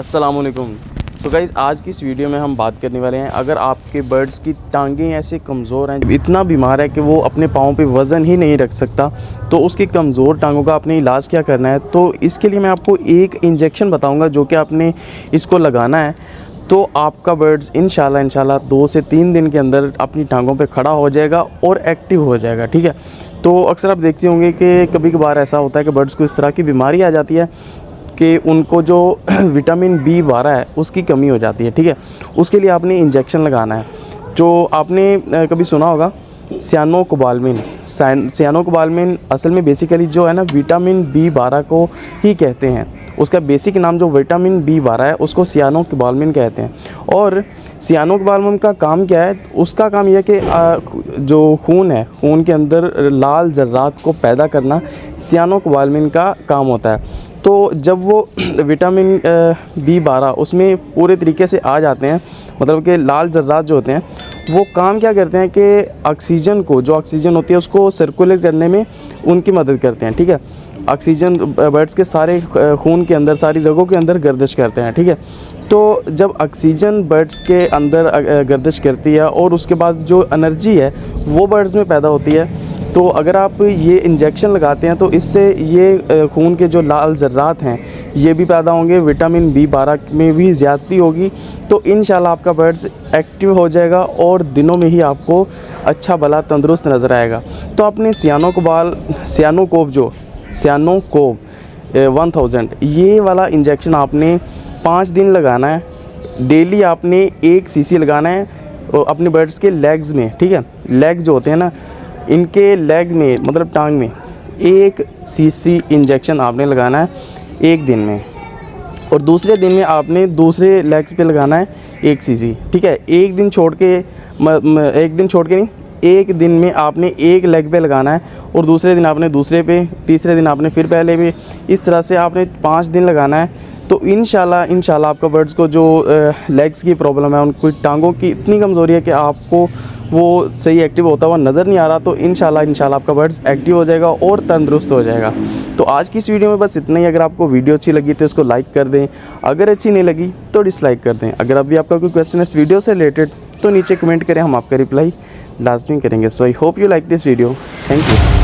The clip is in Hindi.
अस्सलामुअलैकुम। सो गाइज़, आज की इस वीडियो में हम बात करने वाले हैं, अगर आपके बर्ड्स की टांगें ऐसे कमज़ोर हैं, इतना बीमार है कि वो अपने पाँव पे वज़न ही नहीं रख सकता, तो उसकी कमज़ोर टांगों का आपने इलाज क्या करना है। तो इसके लिए मैं आपको एक इंजेक्शन बताऊंगा जो कि आपने इसको लगाना है, तो आपका बर्ड्स इंशाल्लाह 2 से 3 दिन के अंदर अपनी टांगों पे खड़ा हो जाएगा और एक्टिव हो जाएगा। ठीक है। तो अक्सर आप देखते होंगे कि कभी कभार ऐसा होता है कि बर्ड्स को इस तरह की बीमारी आ जाती है कि उनको जो विटामिन B12 है उसकी कमी हो जाती है। ठीक है। उसके लिए आपने इंजेक्शन लगाना है, जो आपने कभी सुना होगा सियानोकोबाल्मिन। सियानोकोबाल्मिन असल में बेसिकली जो है ना विटामिन B12 को ही कहते हैं। उसका बेसिक नाम जो विटामिन B12 है उसको सियानोकोबाल्मिन कहते हैं। और सियानोकोबाल्मिन का काम क्या है? उसका काम यह है कि जो खून है, खून के अंदर लाल ज़र्रात को पैदा करना सियानोकोबाल्मिन का काम होता है। तो जब वो विटामिन B12 उसमें पूरे तरीके से आ जाते हैं, मतलब कि लाल ज़र्रात जो होते हैं वो काम क्या करते हैं कि ऑक्सीजन को, जो ऑक्सीजन होती है उसको सर्कुलेट करने में उनकी मदद करते हैं। ठीक है। ऑक्सीजन बर्ड्स के सारे खून के अंदर, सारी रगों के अंदर गर्दिश करते हैं। ठीक है। तो जब ऑक्सीजन बर्ड्स के अंदर गर्दिश करती है और उसके बाद जो एनर्जी है वो बर्ड्स में पैदा होती है, तो अगर आप ये इंजेक्शन लगाते हैं तो इससे ये खून के जो लाल ज़र्रात हैं ये भी पैदा होंगे, विटामिन B12 में भी ज़्यादती होगी, तो इंशाल्लाह आपका बर्ड्स एक्टिव हो जाएगा और दिनों में ही आपको अच्छा भला तंदुरुस्त नज़र आएगा। तो आपने सियानोकोब 1000 ये वाला इंजेक्शन आपने 5 दिन लगाना है। डेली आपने 1 सीसी लगाना है अपने बर्ड्स के लेग्स में। ठीक है। लेग जो होते हैं ना, इनके लेग में, मतलब टांग में 1 सीसी इंजेक्शन आपने लगाना है 1 दिन में, और दूसरे दिन में आपने दूसरे लेग्स पे लगाना है 1 सीसी। ठीक है। एक दिन छोड़ के नहीं, 1 दिन में आपने 1 लेग पे लगाना है और दूसरे दिन आपने दूसरे पे, तीसरे दिन आपने फिर पहले पे, इस तरह से आपने 5 दिन लगाना है। तो इंशाल्लाह आपका बर्ड्स को जो लेग्स की प्रॉब्लम है, उनको टांगों की इतनी कमज़ोरी है कि आपको वो सही एक्टिव होता हुआ नज़र नहीं आ रहा, तो इंशाल्लाह आपका बर्ड्स एक्टिव हो जाएगा और तंदुरुस्त हो जाएगा। तो आज की इस वीडियो में बस इतना ही। अगर आपको वीडियो अच्छी लगी तो इसको लाइक कर दें, अगर अच्छी नहीं लगी तो डिसलाइक कर दें। अगर अभी आपका कोई क्वेश्चन है इस वीडियो से रिलेटेड तो नीचे कमेंट करें, हम आपका रिप्लाई लाजमी करेंगे। So I hope you like this video. Thank you.